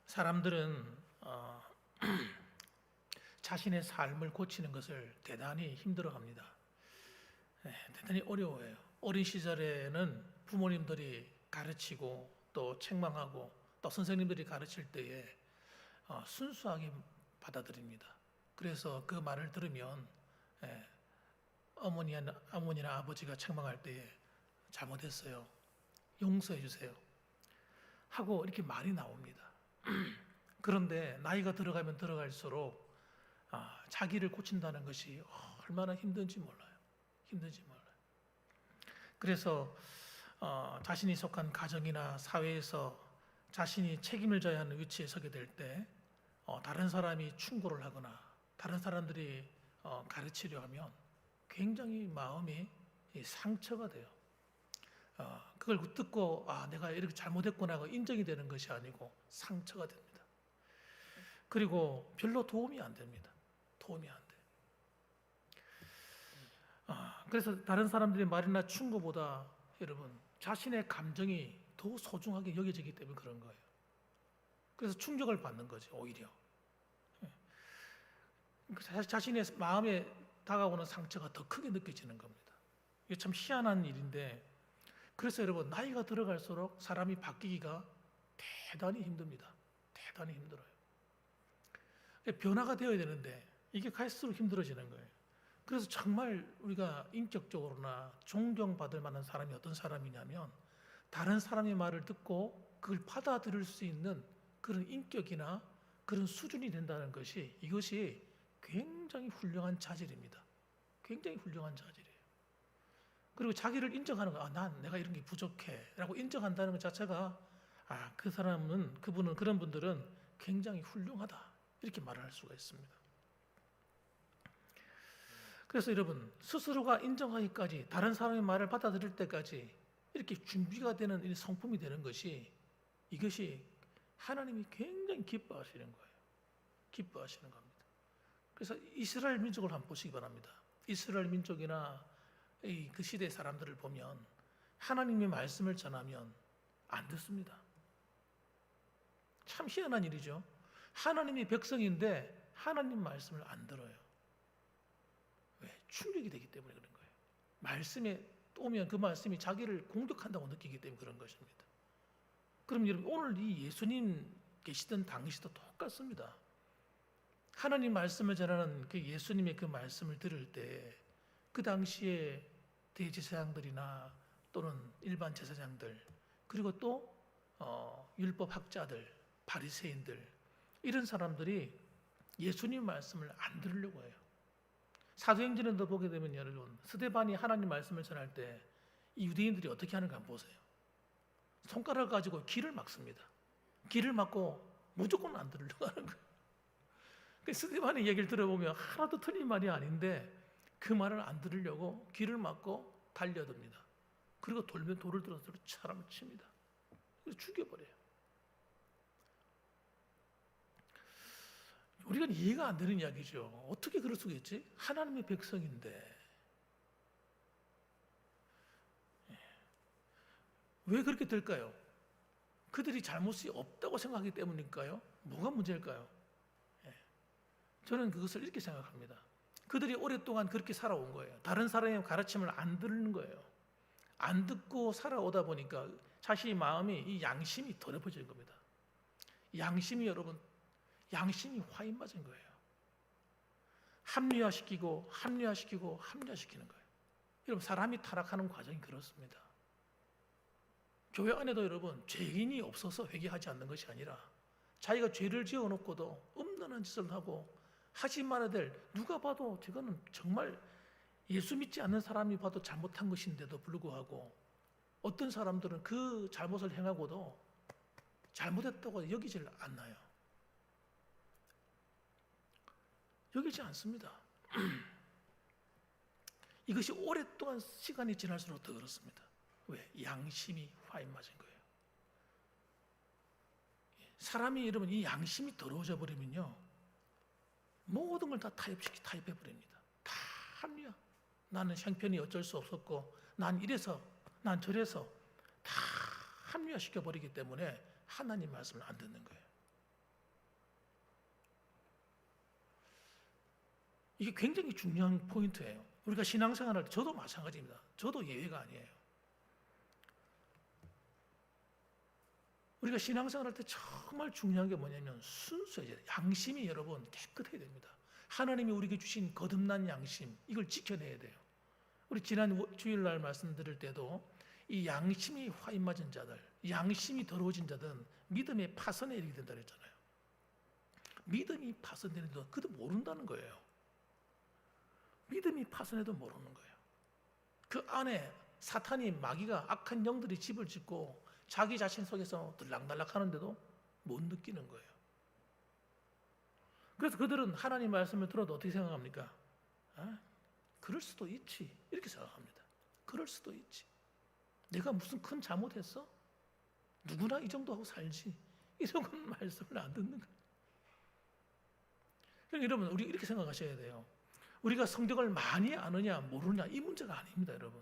사람들은 자신의 삶을 고치는 것을 대단히 힘들어합니다. 대단히 어려워해요. 어린 시절에는 부모님들이 가르치고 또 책망하고 또 선생님들이 가르칠 때에 순수하게 받아들입니다. 그래서 그 말을 들으면 어머니나 아버지가 책망할 때에 잘못했어요, 용서해 주세요 하고 이렇게 말이 나옵니다. 그런데 나이가 들어가면 들어갈수록 자기를 고친다는 것이 얼마나 힘든지 몰라요. 그래서 자신이 속한 가정이나 사회에서 자신이 책임을 져야 하는 위치에 서게 될 때 다른 사람이 충고를 하거나 다른 사람들이 가르치려 하면 굉장히 마음이 상처가 돼요. 그걸 듣고 내가 이렇게 잘못했구나 하고 인정이 되는 것이 아니고 상처가 됩니다. 그리고 별로 도움이 안 됩니다. 그래서 다른 사람들의 말이나 충고보다 여러분 자신의 감정이 더 소중하게 여겨지기 때문에 그런 거예요. 그래서 충격을 받는 거죠, 오히려. 자신의 마음에 다가오는 상처가 더 크게 느껴지는 겁니다. 이게 참 희한한 일인데, 그래서 여러분 나이가 들어갈수록 사람이 바뀌기가 대단히 힘듭니다. 대단히 힘들어요. 변화가 되어야 되는데 이게 갈수록 힘들어지는 거예요. 그래서 정말 우리가 인격적으로나 존경받을 만한 사람이 어떤 사람이냐면 다른 사람의 말을 듣고 그걸 받아들일 수 있는 그런 인격이나 그런 수준이 된다는 것이, 이것이 굉장히 훌륭한 자질입니다. 굉장히 훌륭한 자질이에요. 그리고 자기를 인정하는 거, 난 내가 이런 게 부족해 라고 인정한다는 것 자체가 그분은, 그런 분들은 굉장히 훌륭하다 이렇게 말을 할 수가 있습니다. 그래서 여러분 스스로가 인정하기까지, 다른 사람의 말을 받아들일 때까지 이렇게 준비가 되는 이 성품이 되는 것이, 이것이 하나님이 굉장히 기뻐하시는 거예요. 기뻐하시는 겁니다. 그래서 이스라엘 민족을 한번 보시기 바랍니다. 이스라엘 민족이나 그 시대 사람들을 보면 하나님의 말씀을 전하면 안 듣습니다. 참 희한한 일이죠. 하나님이 백성인데 하나님 말씀을 안 들어요. 왜? 충격이 되기 때문에 그런 거예요. 말씀에 오면 그 말씀이 자기를 공격한다고 느끼기 때문에 그런 것입니다. 그럼 여러분 오늘 이 예수님 계시던 당시도 똑같습니다. 하나님 말씀을 전하는 그 예수님의 그 말씀을 들을 때 그 당시에 대제사장들이나 또는 일반 제사장들, 그리고 또 율법 학자들, 바리새인들, 이런 사람들이 예수님 말씀을 안 들으려고 해요. 사도행전에도 보게 되면 여러분 스데반이 하나님 말씀을 전할 때 이 유대인들이 어떻게 하는가 한번 보세요. 손가락을 가지고 귀를 막습니다. 귀를 막고 무조건 안 들으려고 하는 거예요. 스데반의 얘기를 들어보면 하나도 틀린 말이 아닌데 그 말을 안 들으려고 귀를 막고 달려듭니다. 그리고 돌을 들어서 사람을 칩니다. 죽여버려요. 우리가 이해가 안 되는 이야기죠. 어떻게 그럴 수가 있지? 하나님의 백성인데. 왜 그렇게 될까요? 그들이 잘못이 없다고 생각하기 때문일까요? 뭐가 문제일까요? 저는 그것을 이렇게 생각합니다. 그들이 오랫동안 그렇게 살아온 거예요. 다른 사람의 가르침을 안 듣는 거예요. 안 듣고 살아오다 보니까 자신의 마음이, 이 양심이 더럽어진 겁니다. 양심이 양심이 화인 맞은 거예요. 합리화시키는 거예요. 여러분 사람이 타락하는 과정이 그렇습니다. 교회 안에도 여러분 죄인이 없어서 회개하지 않는 것이 아니라 자기가 죄를 지어놓고도 음란한 짓을 하고 하지 말아야 될, 누가 봐도 저거는 정말 예수 믿지 않는 사람이 봐도 잘못한 것인데도 불구하고 어떤 사람들은 그 잘못을 행하고도 잘못했다고 여기질 않나요? 여기지 않습니다. 이것이 오랫동안 시간이 지날수록 더 그렇습니다. 왜? 양심이 화인 맞은 거예요. 사람이 여러분 이 양심이 더러워져 버리면요, 모든 걸 다 타협해 버립니다. 다 합리화. 나는 형편이 어쩔 수 없었고, 난 이래서, 난 저래서 다 합리화시켜 버리기 때문에 하나님 말씀을 안 듣는 거예요. 이게 굉장히 중요한 포인트예요. 우리가 신앙생활할 때 저도 마찬가지입니다. 저도 예외가 아니에요. 우리가 신앙생활할 때 정말 중요한 게 뭐냐면 순수해야 돼요. 양심이 여러분 깨끗해야 됩니다. 하나님이 우리에게 주신 거듭난 양심, 이걸 지켜내야 돼요. 우리 지난 주일날 말씀드릴 때도 이 양심이 화인맞은 자들, 양심이 더러워진 자들은 믿음의 파선에 이르게 된다 그랬잖아요. 믿음이 파선되는데도 그도 모른다는 거예요. 믿음이 파선해도 모르는 거예요. 그 안에 사탄이, 마귀가, 악한 영들이 집을 짓고 자기 자신 속에서 들락날락 하는데도 못 느끼는 거예요. 그래서 그들은 하나님 말씀을 들어도 어떻게 생각합니까? 그럴 수도 있지, 이렇게 생각합니다. 그럴 수도 있지. 내가 무슨 큰 잘못했어? 누구나 이 정도 하고 살지. 이런 말씀을 안 듣는 거예요. 그러니까 여러분, 우리 이렇게 생각하셔야 돼요. 우리가 성경을 많이 아느냐 모르느냐 이 문제가 아닙니다, 여러분.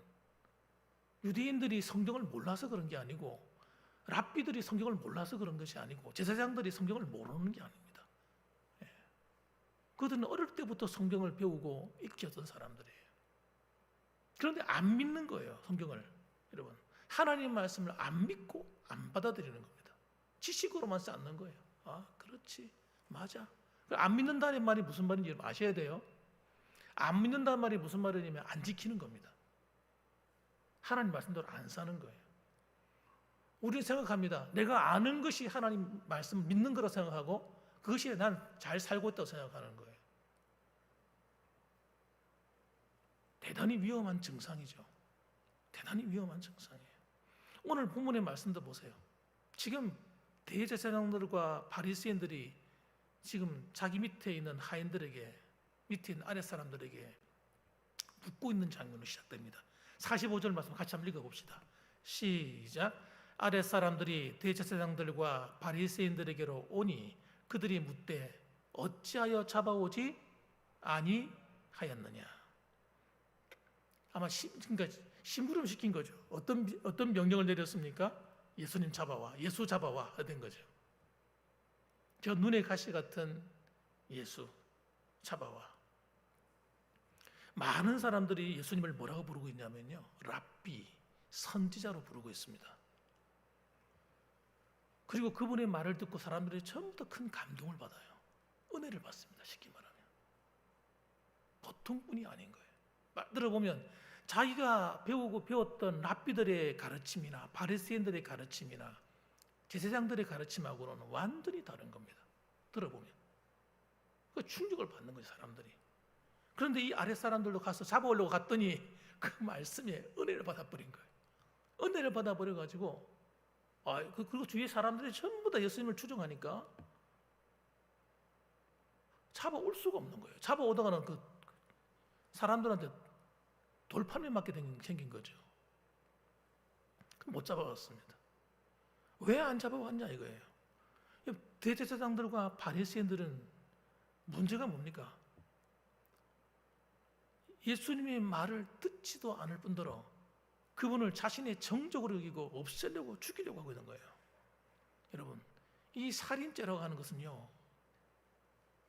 유대인들이 성경을 몰라서 그런 게 아니고, 랍비들이 성경을 몰라서 그런 것이 아니고, 제사장들이 성경을 모르는 게 아닙니다. 그들은 어릴 때부터 성경을 배우고 익혔던 사람들이에요. 그런데 안 믿는 거예요, 성경을. 여러분, 하나님 말씀을 안 믿고 안 받아들이는 겁니다. 지식으로만 쌓는 거예요. 그렇지, 맞아. 안 믿는다는 말이 무슨 말인지 여러분 아셔야 돼요. 안 믿는다는 말이 무슨 말이냐면 안 지키는 겁니다. 하나님 말씀대로 안 사는 거예요. 우리는 생각합니다. 내가 아는 것이 하나님 말씀 믿는 거라고 생각하고 그것이 난 잘 살고 있다고 생각하는 거예요. 대단히 위험한 증상이죠. 대단히 위험한 증상이에요. 오늘 본문의 말씀도 보세요. 지금 대제사장들과 바리새인들이 지금 자기 밑에 있는 하인들에게, 밑에 있는 아랫 사람들에게 묻고 있는 장면으로 시작됩니다. 45절 말씀 같이 한번 읽어봅시다. 시작. 아랫 사람들이 대제사장들과 바리새인들에게로 오니 그들이 묻되 어찌하여 잡아오지 아니하였느냐. 아마 그러니까 심부름 시킨 거죠. 어떤 명령을 내렸습니까? 예수님 잡아와, 예수 잡아와 된 거죠. 저 눈에 가시 같은 예수 잡아와. 많은 사람들이 예수님을 뭐라고 부르고 있냐면요, 랍비, 선지자로 부르고 있습니다. 그리고 그분의 말을 듣고 사람들이 전부 다 큰 감동을 받아요. 은혜를 받습니다. 쉽게 말하면 보통 분이 아닌 거예요. 말 들어보면 자기가 배웠던 랍비들의 가르침이나 바리새인들의 가르침이나 제사장들의 가르침하고는 완전히 다른 겁니다. 들어보면 그 충격을 받는 거죠, 사람들이. 그런데 이 아랫 사람들도 가서 잡아오려고 갔더니 그 말씀에 은혜를 받아버린 거예요. 은혜를 받아버려가지고 그리고 주위 사람들이 전부 다 예수님을 추종하니까 잡아올 수가 없는 거예요. 잡아오다가는 그 사람들한테 돌판을 맞게 생긴 거죠. 못 잡아왔습니다. 왜 안 잡아왔냐 이거예요. 대제사장들과 바리새인들은 문제가 뭡니까? 예수님의 말을 듣지도 않을 뿐더러 그분을 자신의 정적으로 여기고 없애려고 죽이려고 하고 있는 거예요. 여러분, 이 살인죄라고 하는 것은요,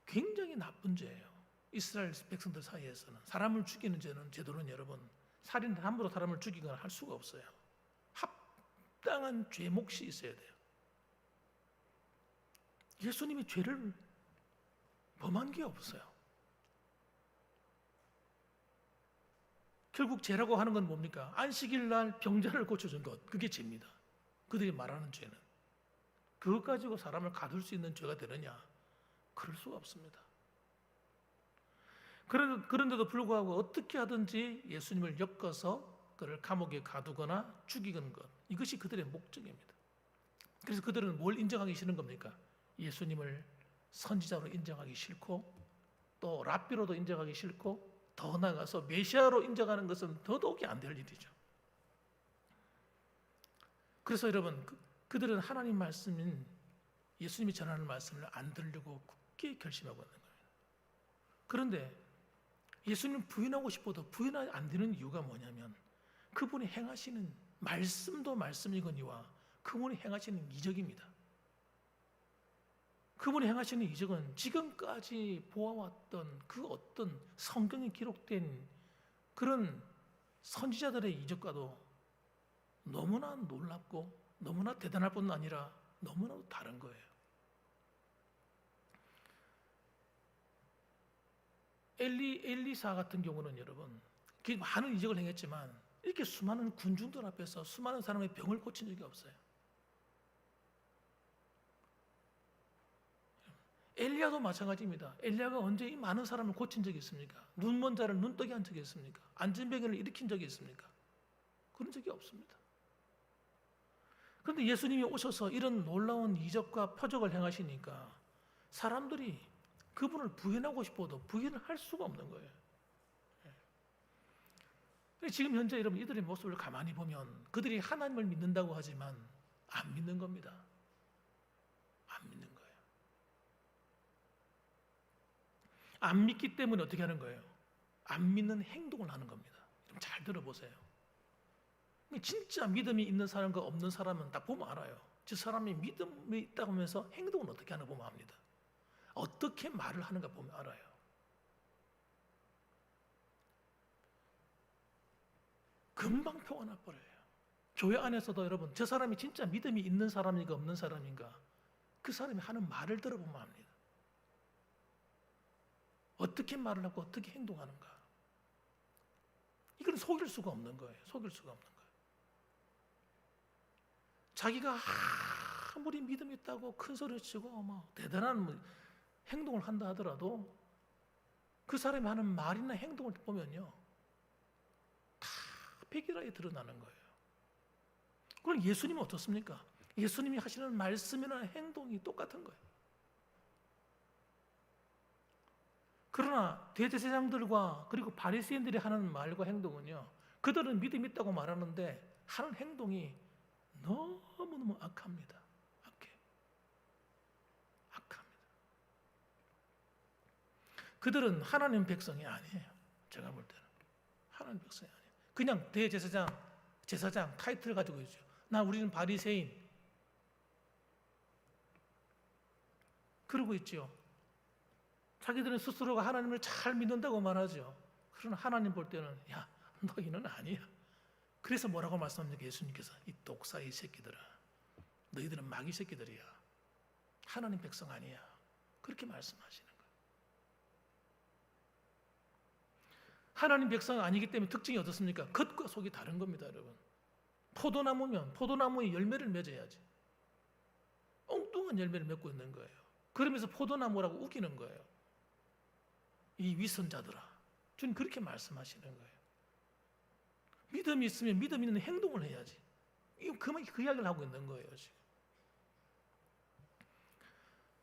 굉장히 나쁜 죄예요. 이스라엘 백성들 사이에서는 사람을 죽이는 죄는 제도는 여러분, 살인을 함부로 사람을 죽이거나 할 수가 없어요. 합당한 죄 몫이 있어야 돼요. 예수님이 죄를 범한 게 없어요. 결국 죄라고 하는 건 뭡니까? 안식일 날 병자를 고쳐준 것, 그게 죄입니다. 그들이 말하는 죄는. 그것 가지고 사람을 가둘 수 있는 죄가 되느냐? 그럴 수가 없습니다. 그런데도 불구하고 어떻게 하든지 예수님을 엮어서 그를 감옥에 가두거나 죽이는 것, 이것이 그들의 목적입니다. 그래서 그들은 뭘 인정하기 싫은 겁니까? 예수님을 선지자로 인정하기 싫고 또 랍비로도 인정하기 싫고 더 나아가서 메시아로 인정하는 것은 더더욱이 안 될 일이죠. 그래서 여러분, 그들은 하나님 말씀인 예수님이 전하는 말씀을 안 들으려고 굳게 결심하고 있는 거예요. 그런데 예수님 부인하고 싶어도 부인이 안 되는 이유가 뭐냐면 그분이 행하시는 말씀도 말씀이거니와 그분이 행하시는 이적입니다. 그분이 행하시는 이적은 지금까지 보아왔던 그 어떤 성경에 기록된 그런 선지자들의 이적과도 너무나 놀랍고 너무나 대단할 뿐 아니라 너무나도 다른 거예요. 엘리사 같은 경우는 여러분 많은 이적을 행했지만 이렇게 수많은 군중들 앞에서 수많은 사람의 병을 고친 적이 없어요. 엘리야도 마찬가지입니다. 엘리야가 언제 이 많은 사람을 고친 적이 있습니까? 눈먼 자를 눈뜨게 한 적이 있습니까? 안진병을 일으킨 적이 있습니까? 그런 적이 없습니다. 그런데 예수님이 오셔서 이런 놀라운 이적과 표적을 행하시니까 사람들이 그분을 부인하고 싶어도 부인을 할 수가 없는 거예요. 지금 현재 여러분 이들의 모습을 가만히 보면 그들이 하나님을 믿는다고 하지만 안 믿는 겁니다. 안 믿는 거예요. 안 믿기 때문에 어떻게 하는 거예요? 안 믿는 행동을 하는 겁니다. 좀 잘 들어보세요. 진짜 믿음이 있는 사람과 없는 사람은 딱 보면 알아요. 저 사람이 믿음이 있다고 하면서 행동은 어떻게 하는가 보면 압니다. 어떻게 말을 하는가 보면 알아요. 금방 표가 나버려요. 교회 안에서도 여러분 저 사람이 진짜 믿음이 있는 사람인가 없는 사람인가 그 사람이 하는 말을 들어보면 압니다. 어떻게 말을 하고 어떻게 행동하는가. 이건 속일 수가 없는 거예요. 속일 수가 없는 거예요. 자기가 아무리 믿음이 있다고 큰 소리 치고 뭐 대단한 행동을 한다 하더라도 그 사람이 하는 말이나 행동을 보면요 다 백일하게 드러나는 거예요. 그럼 예수님은 어떻습니까? 예수님이 하시는 말씀이나 행동이 똑같은 거예요. 그러나 대제사장들과 그리고 바리새인들이 하는 말과 행동은요 그들은 믿음이 있다고 말하는데 하는 행동이 너무너무 악합니다. 악합니다. 그들은 하나님 백성이 아니에요. 제가 볼 때는 하나님 백성이 아니에요. 그냥 대제사장, 제사장 타이틀 가지고 있죠. 우리는 바리새인 그러고 있죠. 자기들은 스스로가 하나님을 잘 믿는다고 말하죠. 그러나 하나님 볼 때는 야 너희는 아니야. 그래서 뭐라고 말씀합니까? 예수님께서 이 독사 이 새끼들아 너희들은 마귀 새끼들이야. 하나님 백성 아니야. 그렇게 말씀하시는 거예요. 하나님 백성 아니기 때문에 특징이 어떻습니까? 겉과 속이 다른 겁니다, 여러분. 포도나무면 포도나무의 열매를 맺어야지. 엉뚱한 열매를 맺고 있는 거예요. 그러면서 포도나무라고 우기는 거예요. 이 위선자들아. 주님 그렇게 말씀하시는 거예요. 믿음이 있으면 믿음 있는 행동을 해야지. 그 이야기를 하고 있는 거예요, 지금.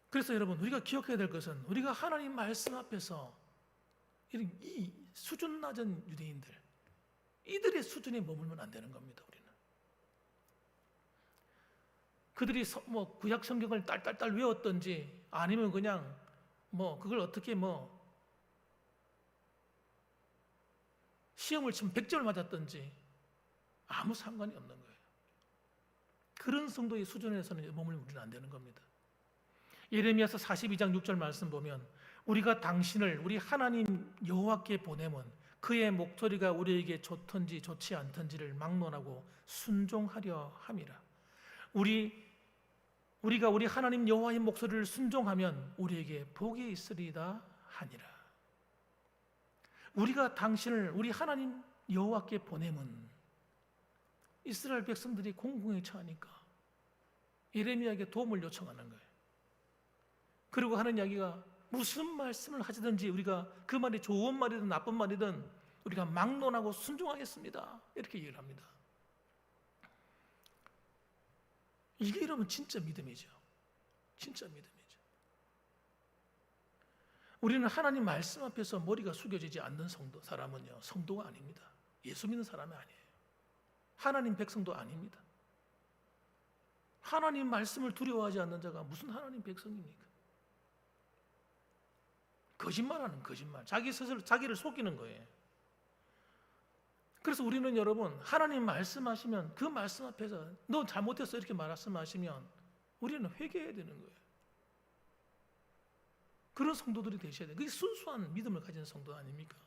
그래서 여러분 우리가 기억해야 될 것은 우리가 하나님 말씀 앞에서 이 수준 낮은 유대인들 이들의 수준에 머물면 안 되는 겁니다. 우리는 그들이 구약 성경을 딸딸딸 외웠던지 아니면 그냥 그걸 어떻게 시험을 치면 100점을 맞았던지 아무 상관이 없는 거예요. 그런 정도의 수준에서는 머물면 우리는 안 되는 겁니다. 예레미야서 42장 6절 말씀 보면 우리가 당신을 우리 하나님 여호와께 보내면 그의 목소리가 우리에게 좋든지 좋지 않든지를 막론하고 순종하려 함이라. 우리가 우리 하나님 여호와의 목소리를 순종하면 우리에게 복이 있으리다 하니라. 우리가 당신을 우리 하나님 여호와께 보내면 이스라엘 백성들이 공공에 처하니까 예레미야에게 도움을 요청하는 거예요. 그리고 하는 이야기가 무슨 말씀을 하시든지 우리가 그 말이 좋은 말이든 나쁜 말이든 우리가 막론하고 순종하겠습니다. 이렇게 얘기를 합니다. 이게 여러분 진짜 믿음이죠. 진짜 믿음이죠. 우리는 하나님 말씀 앞에서 머리가 숙여지지 않는 사람은요 성도가 아닙니다. 예수 믿는 사람이 아니에요. 하나님 백성도 아닙니다. 하나님 말씀을 두려워하지 않는 자가 무슨 하나님 백성입니까? 거짓말하는 거짓말. 자기 스스로 자기를 속이는 거예요. 그래서 우리는 여러분 하나님 말씀하시면 그 말씀 앞에서 너 잘못했어 이렇게 말씀하시면 우리는 회개해야 되는 거예요. 그런 성도들이 되셔야 돼요. 그게 순수한 믿음을 가진 성도 아닙니까?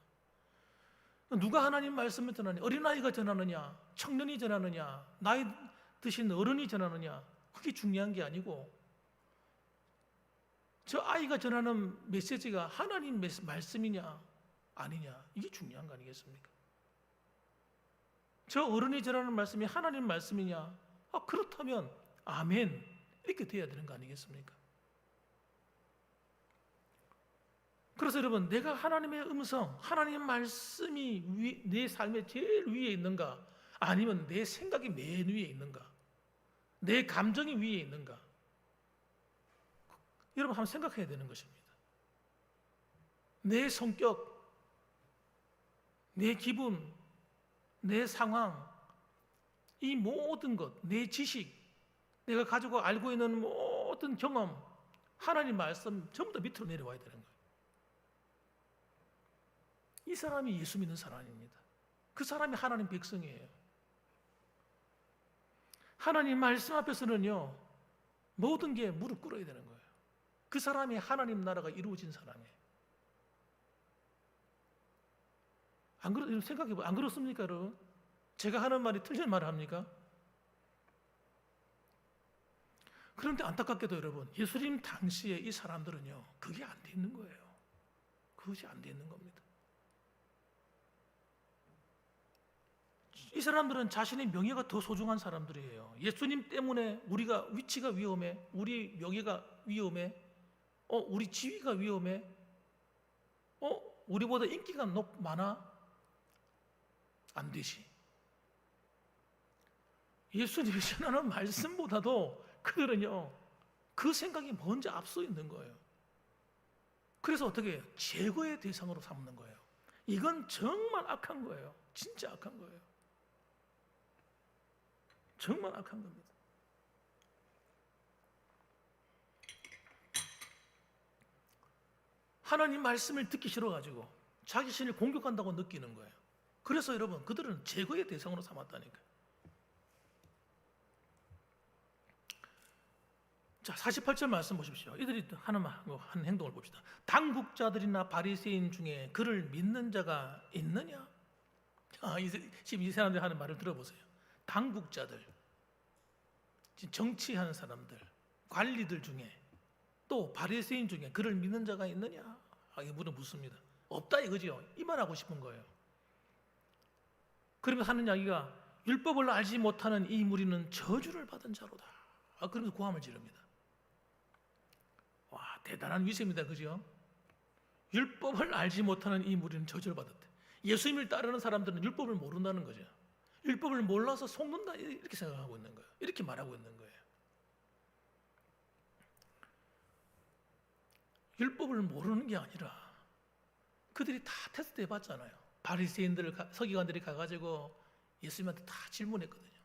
누가 하나님 말씀을 전하느냐? 어린아이가 전하느냐? 청년이 전하느냐? 나이 드신 어른이 전하느냐? 그게 중요한 게 아니고 저 아이가 전하는 메시지가 하나님 말씀이냐 아니냐, 이게 중요한 거 아니겠습니까? 저 어른이 전하는 말씀이 하나님 말씀이냐? 그렇다면 아멘, 이렇게 돼야 되는 거 아니겠습니까? 그래서 여러분, 내가 하나님의 음성, 하나님의 말씀이 내 삶의 제일 위에 있는가, 아니면 내 생각이 맨 위에 있는가, 내 감정이 위에 있는가, 여러분 한번 생각해야 되는 것입니다. 내 성격, 내 기분, 내 상황, 이 모든 것, 내 지식, 내가 가지고 알고 있는 모든 경험, 하나님 말씀 전부 다 밑으로 내려와야 되는 거예요. 이 사람이 예수 믿는 사람입니다. 그 사람이 하나님 백성이에요. 하나님 말씀 앞에서는요, 모든 게 무릎 꿇어야 되는 거예요. 그 사람이 하나님 나라가 이루어진 사람이에요. 생각해보세요. 안 그렇습니까, 여러분? 제가 하는 말이 틀린 말을 합니까? 그런데 안타깝게도 여러분, 예수님 당시에 이 사람들은요, 그게 안 돼 있는 거예요. 그것이 안 돼 있는 겁니다. 이 사람들은 자신의 명예가 더 소중한 사람들이에요. 예수님 때문에 우리가 위치가 위험해, 우리 명예가 위험해, 우리 지위가 위험해, 우리보다 인기가 많아? 안 되지. 예수님이 전하는 말씀보다도 그들은요, 그 생각이 먼저 앞서 있는 거예요. 그래서 어떻게 해요? 제거의 대상으로 삼는 거예요. 이건 정말 악한 거예요. 진짜 악한 거예요. 정말 악한 겁니다. 하나님 말씀을 듣기 싫어가지고 자기 신을 공격한다고 느끼는 거예요. 그래서 여러분, 그들은 제거의 대상으로 삼았다니까요. 자, 48절 말씀 보십시오. 이들이 하는 한 행동을 봅시다. 당국자들이나 바리새인 중에 그를 믿는 자가 있느냐? 지금 이 사람들이 하는 말을 들어보세요. 당국자들, 정치하는 사람들, 관리들 중에, 또 바리새인 중에 그를 믿는 자가 있느냐? 이게 묻습니다. 없다 이거죠. 이 말하고 싶은 거예요. 그러면서 하는 이야기가, 율법을 알지 못하는 이 무리는 저주를 받은 자로다. 그러면서 고함을 지릅니다. 와, 대단한 위세입니다. 그죠? 율법을 알지 못하는 이 무리는 저주를 받았대. 예수님을 따르는 사람들은 율법을 모른다는 거죠. 율법을 몰라서 속는다, 이렇게 생각하고 있는 거예요. 이렇게 말하고 있는 거예요. 율법을 모르는 게 아니라 그들이 다 테스트 해봤잖아요. 바리새인들, 서기관들이 가가지고 예수님한테 다 질문했거든요.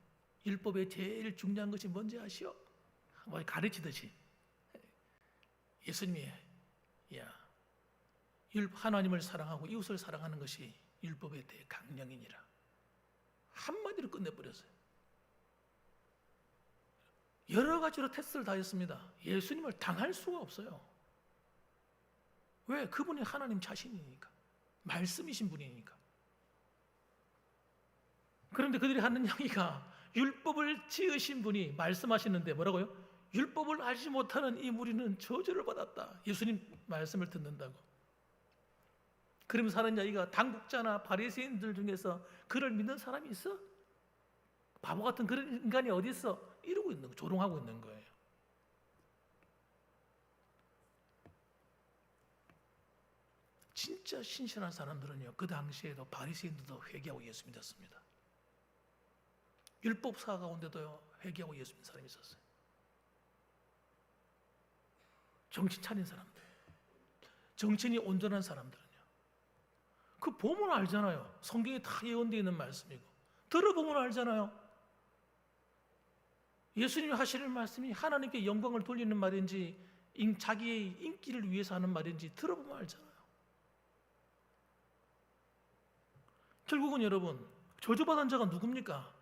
율법의 제일 중요한 것이 뭔지 아시오? 가르치듯이. 예수님이, 하나님을 사랑하고 이웃을 사랑하는 것이 율법의 대강령이니라. 한마디로 끝내버렸어요. 여러 가지로 테스트를 다 했습니다. 예수님을 당할 수가 없어요. 왜? 그분이 하나님 자신이니까. 말씀이신 분이니까. 그런데 그들이 하는 이야기가, 율법을 지으신 분이 말씀하시는데 뭐라고요? 율법을 알지 못하는 이 무리는 저주를 받았다. 예수님 말씀을 듣는다고. 그러면서 하는 이야기가, 당국자나 바리새인들 중에서 그를 믿는 사람이 있어? 바보 같은 그런 인간이 어디 있어? 이러고 있는 거, 조롱하고 있는 거예요. 진짜 신실한 사람들은요, 그 당시에도 바리새인들도 회개하고 예수 믿었습니다. 율법사 가운데도요, 회개하고 예수 믿는 사람이 있었어요. 정신 차린 사람들, 정신이 온전한 사람들은요, 그 보면 알잖아요. 성경에 다 예언되어 있는 말씀이고, 들어보면 알잖아요. 예수님이 하시는 말씀이 하나님께 영광을 돌리는 말인지 자기의 인기를 위해서 하는 말인지 들어보면 알잖아요. 결국은 여러분, 저주받은 자가 누굽니까?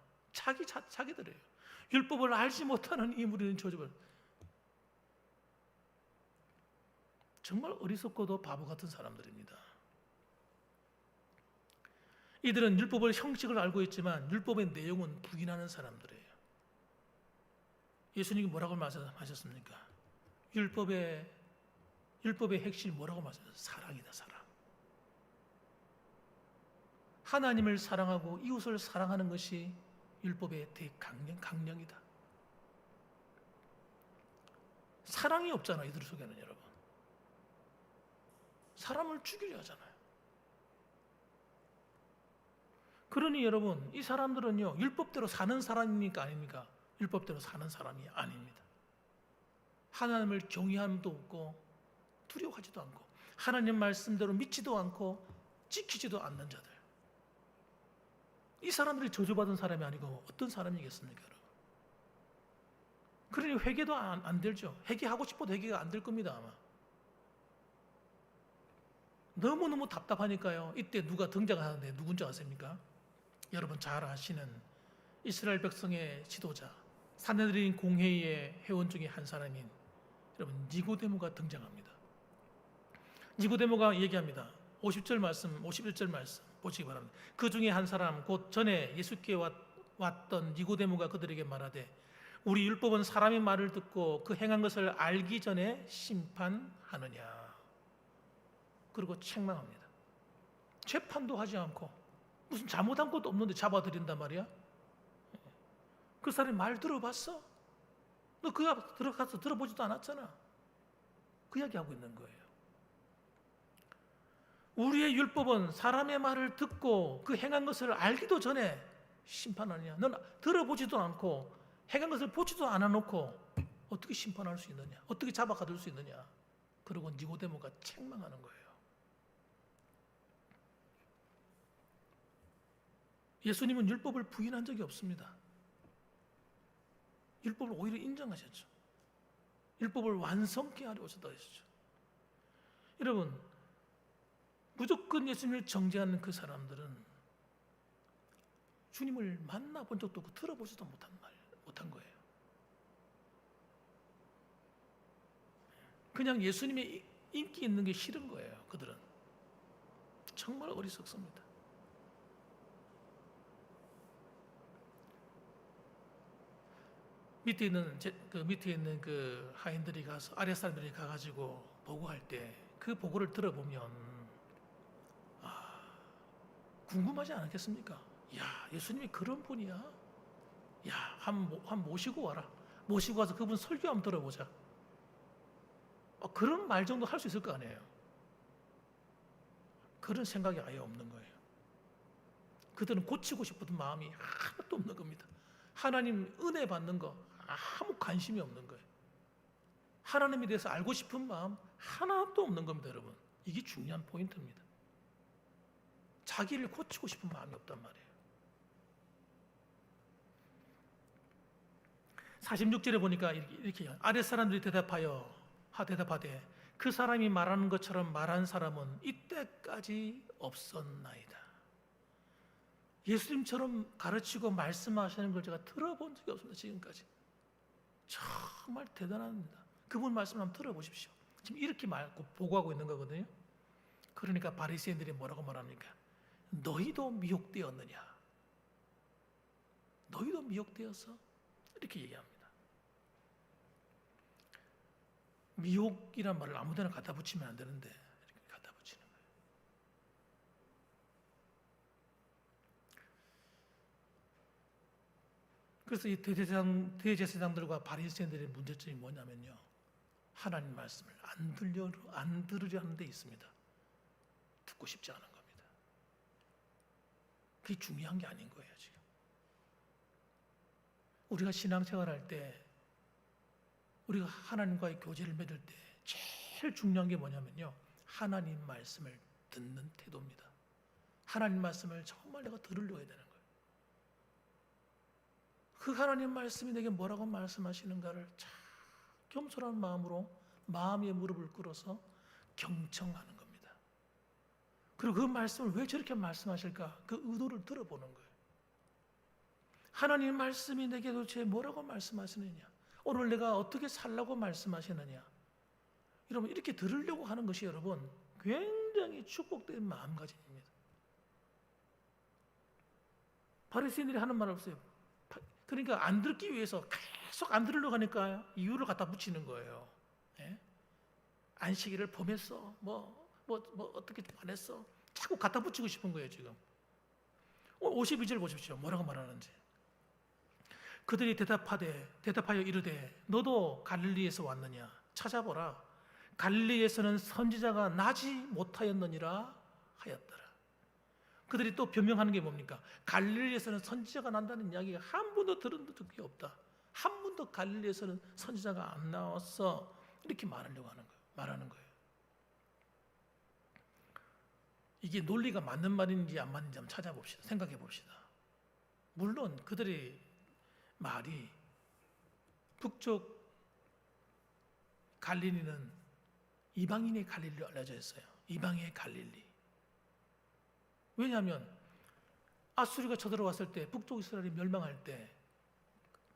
자기들이에요. 율법을 알지 못하는 이 무리는 저주받은. 정말 어리석고도 바보 같은 사람들입니다. 이들은 율법의 형식을 알고 있지만 율법의 내용은 부인하는 사람들이에요. 예수님이 뭐라고 말씀하셨습니까? 율법의 핵심이 뭐라고 말씀하셨어요? 사랑이다, 사랑. 하나님을 사랑하고 이웃을 사랑하는 것이 율법의 강령이다. 사랑이 없잖아요, 이들 속에는. 여러분, 사람을 죽이려 하잖아요. 그러니 여러분, 이 사람들은요, 율법대로 사는 사람입니까, 아닙니까? 율법대로 사는 사람이 아닙니다. 하나님을 경외함도 없고 두려워하지도 않고 하나님 말씀대로 믿지도 않고 지키지도 않는 자들. 이 사람들이 저주받은 사람이 아니고 어떤 사람이겠습니까, 여러분? 그러니 회개도 안 되죠. 회개하고 싶어도 회개가 안 될 겁니다, 아마. 너무너무 답답하니까요. 이때 누가 등장하는데 누군지 아십니까? 여러분 잘 아시는 이스라엘 백성의 지도자, 산헤드린 공회의의 회원 중에 한 사람인 여러분 니고데모가 등장합니다. 니고데모가 얘기합니다. 50절 말씀, 51절 말씀 보시기 바랍니다. 그 중에 한 사람, 곧 전에 예수께 왔던 니고데모가 그들에게 말하되 우리 율법은 사람의 말을 듣고 그 행한 것을 알기 전에 심판하느냐. 그리고 책망합니다. 재판도 하지 않고 무슨 잘못한 것도 없는데 잡아들인단 말이야. 그 사람이 말 들어봤어? 너 그 앞 들어가서 들어보지도 않았잖아. 그 이야기하고 있는 거예요. 우리의 율법은 사람의 말을 듣고 그 행한 것을 알기도 전에 심판하느냐. 넌 들어보지도 않고 행한 것을 보지도 않아놓고 어떻게 심판할 수 있느냐. 어떻게 잡아가둘 수 있느냐. 그리고 니고데모가 책망하는 거예요. 예수님은 율법을 부인한 적이 없습니다. 율법을 오히려 인정하셨죠. 율법을 완성케 하려 오셨다 하셨죠. 여러분, 무조건 예수님을 정죄하는 그 사람들은 주님을 만나본 적도 없고 들어보지도 못한 거예요. 그냥 예수님의 인기 있는 게 싫은 거예요. 그들은 정말 어리석습니다. 밑에 있는 그 하인들이 가서 아래 사람들이 가가지고 보고할 때 그 보고를 들어보면 궁금하지 않겠습니까? 야, 예수님이 그런 분이야? 야, 한 모시고 와라. 모시고 와서 그분 설교 한번 들어보자. 그런 말 정도 할 수 있을 거 아니에요. 그런 생각이 아예 없는 거예요. 그들은 고치고 싶었던 마음이 하나도 없는 겁니다. 하나님 은혜 받는 거 아무 관심이 없는 거예요. 하나님에 대해서 알고 싶은 마음 하나도 없는 겁니다, 여러분. 이게 중요한 포인트입니다. 자기를 고치고 싶은 마음이 없단 말이에요. 46절에 보니까 이렇게 아랫 사람들이 대답하되 그 사람이 말하는 것처럼 말한 사람은 이때까지 없었나이다. 예수님처럼 가르치고 말씀하시는 걸 제가 들어본 적이 없습니다. 지금까지. 정말 대단합니다. 그분 말씀을 한번 들어보십시오. 지금 이렇게 보고하고 있는 거거든요. 그러니까 바리새인들이 뭐라고 말합니까? 너희도 미혹되었느냐? 너희도 미혹되었어? 이렇게 얘기합니다. 미혹이란 말을 아무데나 갖다 붙이면 안 되는데 이렇게 갖다 붙이는 거예요. 그래서 이 대제사장들과 바리새인들의 문제점이 뭐냐면요, 하나님 말씀을 안 들으려 하는 데 있습니다. 듣고 싶지 않은 겁니다. 그게 중요한 게 아닌 거예요. 지금 우리가 신앙생활할 때, 우리가 하나님과의 교제를 맺을 때 제일 중요한 게 뭐냐면요, 하나님 말씀을 듣는 태도입니다. 하나님 말씀을 정말 내가 들으려고 해야 되는 거예요. 그 하나님 말씀이 내게 뭐라고 말씀하시는가를 참 겸손한 마음으로 마음의 무릎을 꿇어서 경청하는 겁니다. 그리고 그 말씀을 왜 저렇게 말씀하실까? 그 의도를 들어보는 거예요. 하나님 말씀이 내게 도대체 뭐라고 말씀하시느냐? 오늘 내가 어떻게 살라고 말씀하시느냐? 여러분 이렇게 들으려고 하는 것이 여러분 굉장히 축복된 마음가짐입니다. 바리새인들이 하는 말 없어요. 그러니까 안 듣기 위해서 계속 안 들으려고 하니까 이유를 갖다 붙이는 거예요. 예? 안식일을 범했어. 어떻게 안 했어. 자꾸 갖다 붙이고 싶은 거예요 지금. 52절 보십시오. 뭐라고 말하는지. 그들이 대답하여 이르되 너도 갈릴리에서 왔느냐. 찾아보라. 갈릴리에서는 선지자가 나지 못하였느니라 하였더라. 그들이 또 변명하는 게 뭡니까? 갈릴리에서는 선지자가 난다는 이야기가 한 번도 들은 적이 없다. 한 번도 갈릴리에서는 선지자가 안 나왔어. 이렇게 말하는 거예요. 이게 논리가 맞는 말인지 안 맞는지 한번 찾아봅시다. 생각해 봅시다. 물론 그들의 말이 북쪽 갈릴리는 이방인의 갈릴리로 알려져 있어요. 이방의 갈릴리. 왜냐하면 아수리가 쳐들어왔을 때 북쪽 이스라엘이 멸망할 때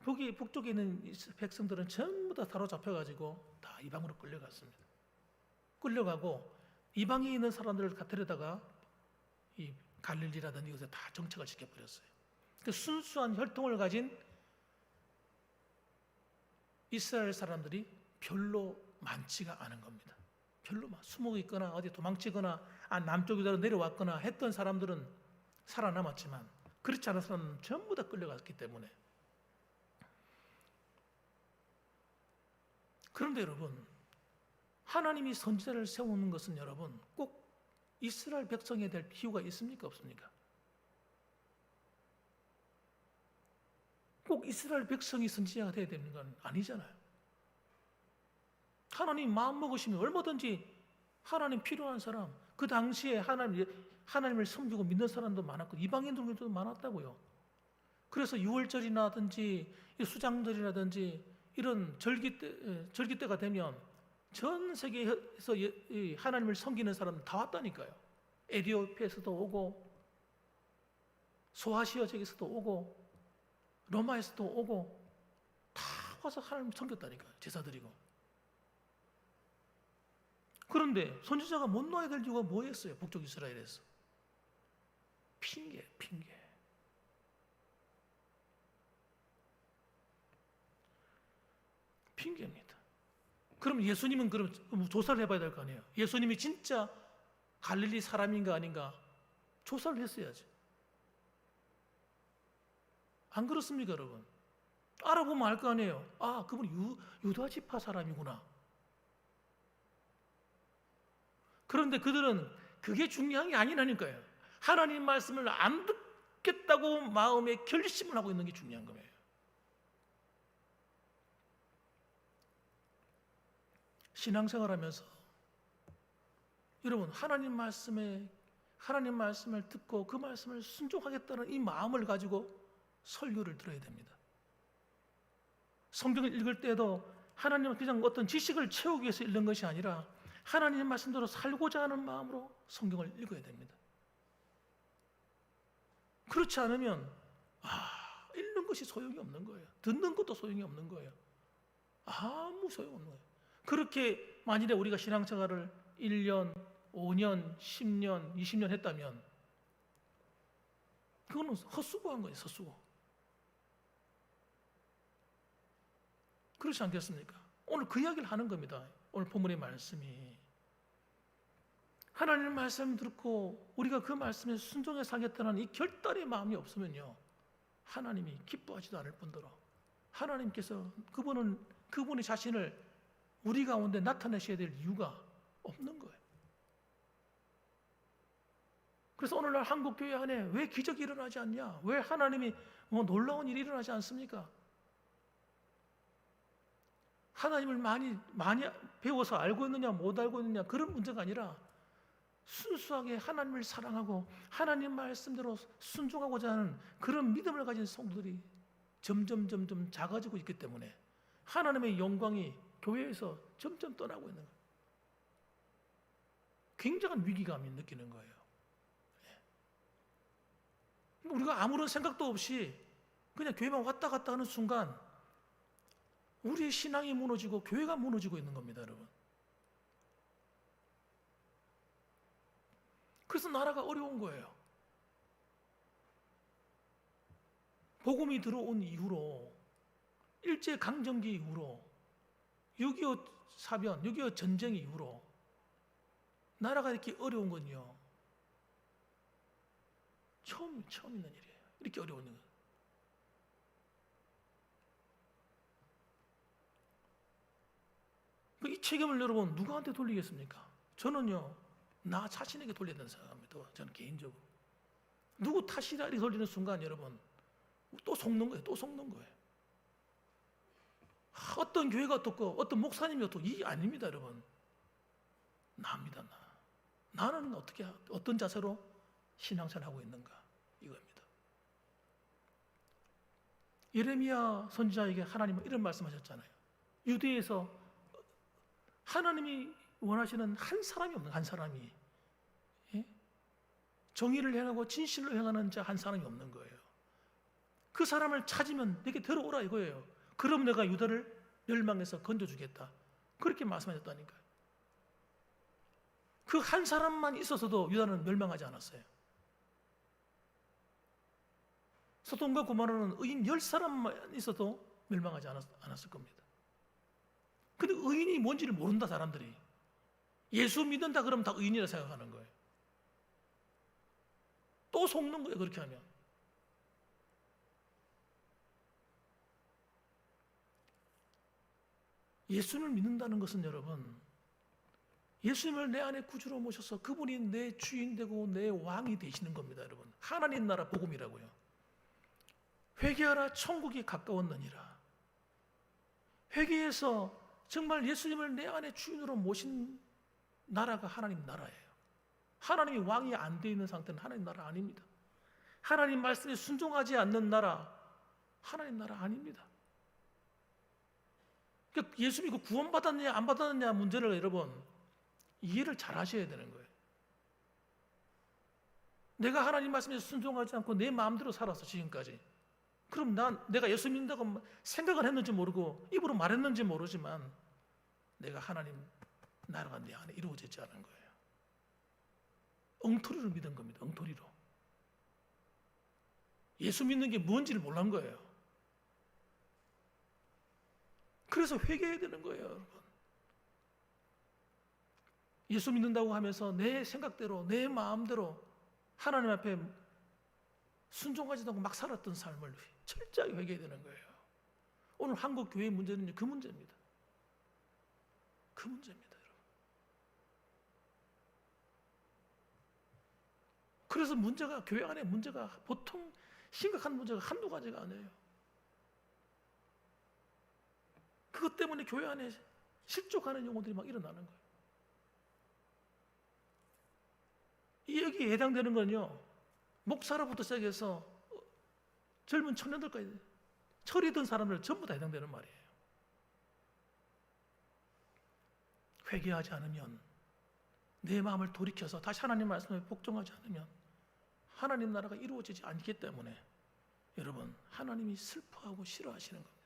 북쪽에 있는 백성들은 전부 다 사로잡혀가지고 다 이방으로 끌려갔습니다. 끌려가고 이방에 있는 사람들을 데려다가 이 갈릴리라든지 이곳에 다 정착을 시켜버렸어요. 그 순수한 혈통을 가진 이스라엘 사람들이 별로 많지가 않은 겁니다. 별로 숨어 있거나 어디 도망치거나 남쪽으로 내려왔거나 했던 사람들은 살아남았지만 그렇지 않은 사람은 전부 다 끌려갔기 때문에. 그런데 여러분, 하나님이 선지자를 세우는 것은 여러분 꼭 이스라엘 백성에 대할 비유가 있습니까? 없습니까? 꼭 이스라엘 백성이 선지자가 되어야 되는 건 아니잖아요. 하나님 마음 먹으시면 얼마든지 하나님 필요한 사람, 그 당시에 하나님을 섬기고 믿는 사람도 많았고 이방인들도 많았다고요. 그래서 유월절이라든지 수장절이라든지 이런 절기때가 되면 전 세계에서 하나님을 섬기는 사람 다 왔다니까요. 에티오피아에서도 오고 소아시아 지역에서도 오고 로마에서도 오고 다 와서 하나님을 섬겼다니까요. 제사 드리고. 그런데 선지자가 못 나와야 될 이유가 뭐였어요? 북쪽 이스라엘에서. 핑계. 핑계입니다. 그럼 예수님은 조사를 해봐야 될 거 아니에요. 예수님이 진짜 갈릴리 사람인가 아닌가 조사를 했어야지. 안 그렇습니까, 여러분? 알아보면 알 거 아니에요. 그분이 유다 지파 사람이구나. 그런데 그들은 그게 중요한 게 아니라니까요. 하나님 말씀을 안 듣겠다고 마음에 결심을 하고 있는 게 중요한 거예요. 신앙생활하면서 여러분 하나님 말씀을 듣고 그 말씀을 순종하겠다는 이 마음을 가지고 설교를 들어야 됩니다. 성경을 읽을 때도 하나님은 그냥 어떤 지식을 채우기 위해서 읽는 것이 아니라 하나님의 말씀대로 살고자 하는 마음으로 성경을 읽어야 됩니다. 그렇지 않으면 읽는 것이 소용이 없는 거예요. 듣는 것도 소용이 없는 거예요. 아무 소용없는 거예요. 그렇게 만일에 우리가 신앙생활을 1년, 5년, 10년, 20년 했다면 그거는 헛수고한 거예요. 헛수고. 그렇지 않겠습니까? 오늘 그 이야기를 하는 겁니다. 오늘 본문의 말씀이. 하나님의 말씀 듣고 우리가 그 말씀에 순종해 살겠다는 이 결단의 마음이 없으면요, 하나님이 기뻐하지도 않을 뿐더러 하나님께서 그분의 자신을 우리 가운데 나타내셔야 될 이유가 없는 거예요. 그래서 오늘날 한국 교회 안에 왜 기적이 일어나지 않냐? 왜 하나님이 놀라운 일이 일어나지 않습니까? 하나님을 많이 배워서 알고 있느냐 못 알고 있느냐 그런 문제가 아니라 순수하게 하나님을 사랑하고 하나님 말씀대로 순종하고자 하는 그런 믿음을 가진 성도들이 점점 작아지고 있기 때문에 하나님의 영광이 교회에서 점점 떠나고 있는 거예요. 굉장한 위기감이 느끼는 거예요. 우리가 아무런 생각도 없이 그냥 교회만 왔다 갔다 하는 순간 우리의 신앙이 무너지고 교회가 무너지고 있는 겁니다, 여러분. 그래서 나라가 어려운 거예요. 복음이 들어온 이후로, 일제강점기 이후로, 6.25 사변, 6.25 전쟁 이후로 나라가 이렇게 어려운 건요, 처음 있는 일이에요. 이렇게 어려운 일. 이 책임을 여러분 누구한테 돌리겠습니까? 저는요, 나 자신에게 돌려야 된다고 생각합니다. 저는 개인적으로. 누구 탓이라 이렇게 돌리는 순간 여러분 또 속는 거예요. 또 속는 거예요. 어떤 교회가 어떻고 어떤 목사님이 어떻고 이게 아닙니다, 여러분. 나입니다, 나. 나는 어떤 자세로 신앙생활을 하고 있는가, 이겁니다. 예레미야 선지자에게 하나님은 이런 말씀하셨잖아요. 유대에서 하나님이 원하시는 한 사람이 없는, 한 사람이, 예? 정의를 행하고 진실로 행하는 자 한 사람이 없는 거예요. 그 사람을 찾으면 내게 들어오라 이거예요. 그럼 내가 유다를 멸망해서 건져주겠다, 그렇게 말씀하셨다니까요. 그 한 사람만 있어서도 유다는 멸망하지 않았어요. 소돔과 고모라는 의인 10사람만 있어도 멸망하지 않았을 겁니다. 근데 의인이 뭔지를 모른다, 사람들이. 예수 믿는다 그러면 다 의인이라 생각하는 거예요. 또 속는 거예요, 그렇게 하면. 예수님을 믿는다는 것은 여러분, 예수님을 내 안에 구주로 모셔서 그분이 내 주인 되고 내 왕이 되시는 겁니다, 여러분. 하나님 나라 복음이라고요. 회개하라, 천국이 가까웠느니라. 회개해서 정말 예수님을 내 안에 주인으로 모신 나라가 하나님 나라예요. 하나님이 왕이 안 되어 있는 상태는 하나님 나라 아닙니다. 하나님 말씀에 순종하지 않는 나라, 하나님 나라 아닙니다. 그러니까 예수 믿고 구원받았느냐 안 받았느냐 문제를 여러분 이해를 잘 하셔야 되는 거예요. 내가 하나님 말씀에 순종하지 않고 내 마음대로 살았어, 지금까지. 그럼 내가 예수 믿는다고 생각을 했는지 모르고 입으로 말했는지 모르지만 내가 하나님 나라가 내 안에 이루어지지 않은 거예요. 엉터리로 믿은 겁니다. 엉터리로. 예수 믿는 게 뭔지를 몰란 거예요. 그래서 회개해야 되는 거예요, 여러분. 예수 믿는다고 하면서 내 생각대로, 내 마음대로 하나님 앞에 순종하지도 않고 막 살았던 삶을 철저하게 회개해야 되는 거예요. 오늘 한국 교회의 문제는 그 문제입니다. 그 문제입니다, 여러분. 그래서 문제가, 교회 안에 문제가 보통 심각한 문제가 한두 가지가 아니에요. 그것 때문에 교회 안에 실족하는 영혼들이 막 일어나는 거예요. 여기에 해당되는 건요, 목사로부터 시작해서 젊은 청년들까지 철이 든 사람들 전부 다 해당되는 말이에요. 회개하지 않으면, 내 마음을 돌이켜서 다시 하나님 말씀에 복종하지 않으면 하나님 나라가 이루어지지 않기 때문에 여러분, 하나님이 슬퍼하고 싫어하시는 겁니다.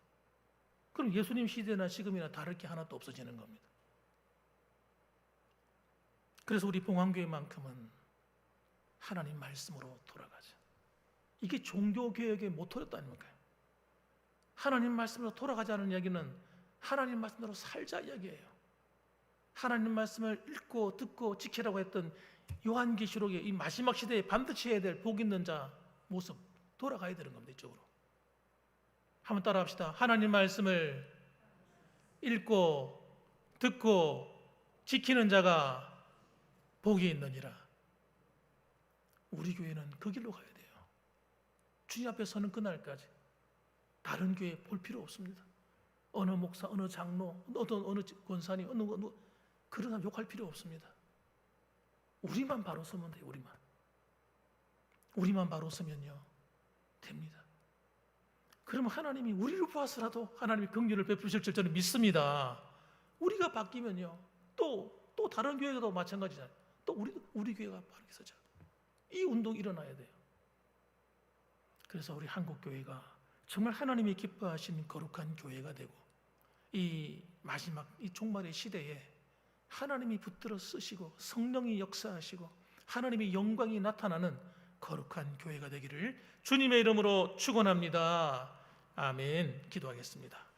그럼 예수님 시대나 지금이나 다를 게 하나도 없어지는 겁니다. 그래서 우리 봉황교회만큼은 하나님 말씀으로 돌아가자. 이게 종교개혁의 모토였다 아닙니까? 하나님 말씀으로 돌아가자는 이야기는 하나님 말씀으로 살자 이야기예요. 하나님 말씀을 읽고 듣고 지키라고 했던 요한계시록의 이 마지막 시대에 반드시 해야 될 복 있는 자 모습, 돌아가야 되는 겁니다. 이쪽으로. 한번 따라 합시다. 하나님 말씀을 읽고 듣고 지키는 자가 복이 있느니라. 우리 교회는 그 길로 가야 돼요. 주님 앞에 서는 그날까지 다른 교회 볼 필요 없습니다. 어느 목사, 어느 장로, 어느 권사님, 어느 그런 사람 욕할 필요 없습니다. 우리만 바로 서면 돼요. 우리만 바로 서면요 됩니다. 그러면 하나님이 우리를 보아서라도 하나님이 긍휼을 베푸실 줄 저는 믿습니다. 우리가 바뀌면요 또 다른 교회도 마찬가지잖아요. 또 우리 교회가 바르게 서자. 이 운동이 일어나야 돼요. 그래서 우리 한국 교회가 정말 하나님이 기뻐하시는 거룩한 교회가 되고, 이 마지막 이 종말의 시대에 하나님이 붙들어 쓰시고 성령이 역사하시고 하나님의 영광이 나타나는 거룩한 교회가 되기를 주님의 이름으로 축원합니다. 아멘. 기도하겠습니다.